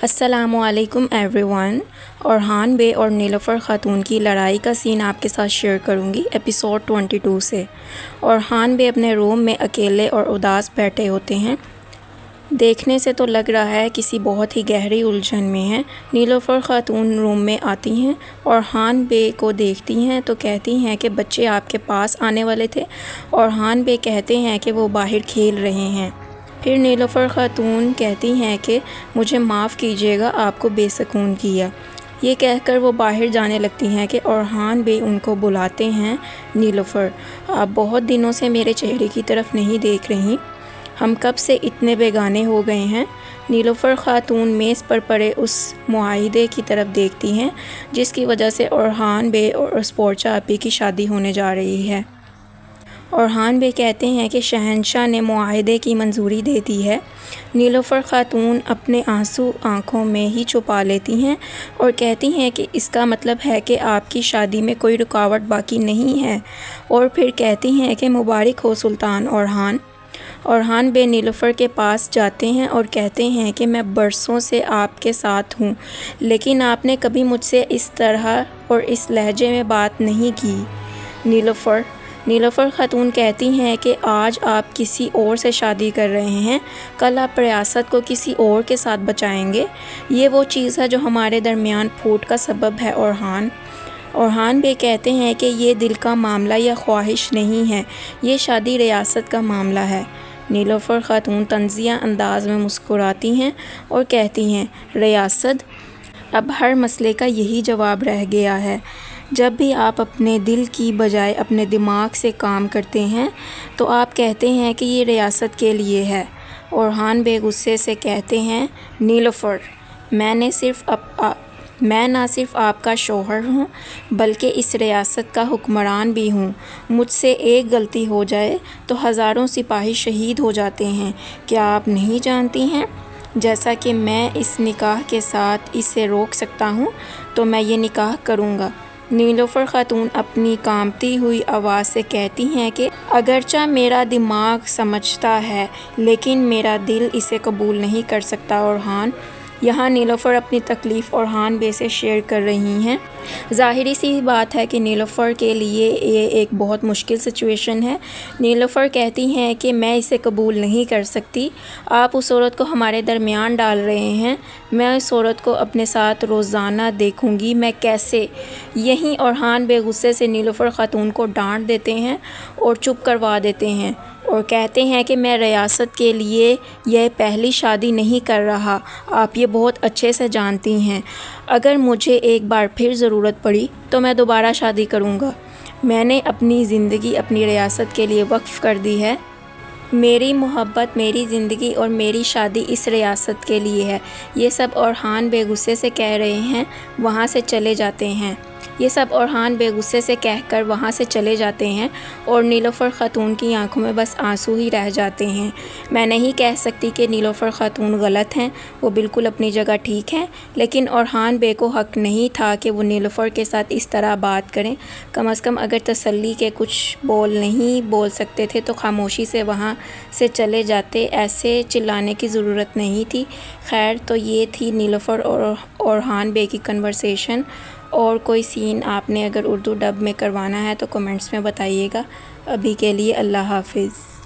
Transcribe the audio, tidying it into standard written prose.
السلام علیکم every one. اورحان بے اور نیلوفر خاتون کی لڑائی کا سین آپ کے ساتھ شیئر کروں گی ایپیسوڈ 22 سے۔ اورحان بے اپنے روم میں اکیلے اور اداس بیٹھے ہوتے ہیں۔ دیکھنے سے تو لگ رہا ہے کسی بہت ہی گہری الجھن میں ہیں۔ نیلوفر خاتون روم میں آتی ہیں اور اورحان بے کو دیکھتی ہیں تو کہتی ہیں کہ بچے آپ کے پاس آنے والے تھے۔ اورحان بے کہتے ہیں کہ وہ باہر کھیل رہے ہیں۔ پھر نیلوفر خاتون کہتی ہیں کہ مجھے معاف کیجیے گا، آپ کو بے سکون کیا۔ یہ کہہ کر وہ باہر جانے لگتی ہیں کہ اورحان بے ان کو بلاتے ہیں، نیلوفر آپ بہت دنوں سے میرے چہرے کی طرف نہیں دیکھ رہی، ہم کب سے اتنے بیگانے ہو گئے ہیں۔ نیلوفر خاتون میز پر پڑے اس معاہدے کی طرف دیکھتی ہیں جس کی وجہ سے اورحان بے اور اسپورچا آپی کی شادی ہونے جا رہی ہے۔ اورحان بے کہتے ہیں کہ شہنشاہ نے معاہدے کی منظوری دے دی ہے۔ نیلوفر خاتون اپنے آنسو آنکھوں میں ہی چھپا لیتی ہیں اور کہتی ہیں کہ اس کا مطلب ہے کہ آپ کی شادی میں کوئی رکاوٹ باقی نہیں ہے، اور پھر کہتی ہیں کہ مبارک ہو سلطان اورحان۔ اورحان بے نیلوفر کے پاس جاتے ہیں اور کہتے ہیں کہ میں برسوں سے آپ کے ساتھ ہوں، لیکن آپ نے کبھی مجھ سے اس طرح اور اس لہجے میں بات نہیں کی۔ نیلوفر خاتون کہتی ہیں کہ آج آپ کسی اور سے شادی کر رہے ہیں، کل آپ ریاست کو کسی اور کے ساتھ بچائیں گے، یہ وہ چیز ہے جو ہمارے درمیان پھوٹ کا سبب ہے اورحان بے کہتے ہیں کہ یہ دل کا معاملہ یا خواہش نہیں ہے، یہ شادی ریاست کا معاملہ ہے۔ نیلوفر خاتون طنزیہ انداز میں مسکراتی ہیں اور کہتی ہیں، ریاست؟ اب ہر مسئلے کا یہی جواب رہ گیا ہے۔ جب بھی آپ اپنے دل کی بجائے اپنے دماغ سے کام کرتے ہیں تو آپ کہتے ہیں کہ یہ ریاست کے لیے ہے۔ اورحان بے غصے سے کہتے ہیں، نیلوفر میں نہ صرف آپ کا شوہر ہوں بلکہ اس ریاست کا حکمران بھی ہوں، مجھ سے ایک غلطی ہو جائے تو ہزاروں سپاہی شہید ہو جاتے ہیں، کیا آپ نہیں جانتی ہیں؟ جیسا کہ میں اس نکاح کے ساتھ اسے روک سکتا ہوں تو میں یہ نکاح کروں گا۔ نیلوفر خاتون اپنی کانپتی ہوئی آواز سے کہتی ہیں کہ اگرچہ میرا دماغ سمجھتا ہے لیکن میرا دل اسے قبول نہیں کر سکتا اورحان۔ یہاں نیلوفر اپنی تکلیف اورحان بے سے شیئر کر رہی ہیں۔ ظاہری سی بات ہے کہ نیلوفر کے لیے یہ ایک بہت مشکل سچویشن ہے۔ نیلوفر کہتی ہیں کہ میں اسے قبول نہیں کر سکتی، آپ اس عورت کو ہمارے درمیان ڈال رہے ہیں، میں اس عورت کو اپنے ساتھ روزانہ دیکھوں گی، میں کیسے؟ یہیں اورحان بے غصے سے نیلوفر خاتون کو ڈانٹ دیتے ہیں اور چپ کروا دیتے ہیں اور کہتے ہیں کہ میں ریاست کے لیے یہ پہلی شادی نہیں کر رہا، آپ یہ بہت اچھے سے جانتی ہیں، اگر مجھے ایک بار پھر ضرورت پڑی تو میں دوبارہ شادی کروں گا، میں نے اپنی زندگی اپنی ریاست کے لیے وقف کر دی ہے، میری محبت، میری زندگی اور میری شادی اس ریاست کے لیے ہے۔ یہ سب اورحان بے غصے سے کہہ رہے ہیں، وہاں سے چلے جاتے ہیں۔ یہ سب اورحان بے غصے سے کہہ کر وہاں سے چلے جاتے ہیں اور نیلوفر خاتون کی آنکھوں میں بس آنسو ہی رہ جاتے ہیں۔ میں نہیں کہہ سکتی کہ نیلوفر خاتون غلط ہیں، وہ بالکل اپنی جگہ ٹھیک ہیں، لیکن اورحان بے کو حق نہیں تھا کہ وہ نیلوفر کے ساتھ اس طرح بات کریں، کم از کم اگر تسلی کے کچھ بول نہیں بول سکتے تھے تو خاموشی سے وہاں سے چلے جاتے، ایسے چلانے کی ضرورت نہیں تھی۔ خیر، تو یہ تھی نیلوفر اور اورحان بے کی کنورسیشن۔ اور کوئی سین آپ نے اگر اردو ڈب میں کروانا ہے تو کمنٹس میں بتائیے گا۔ ابھی کے لیے اللہ حافظ۔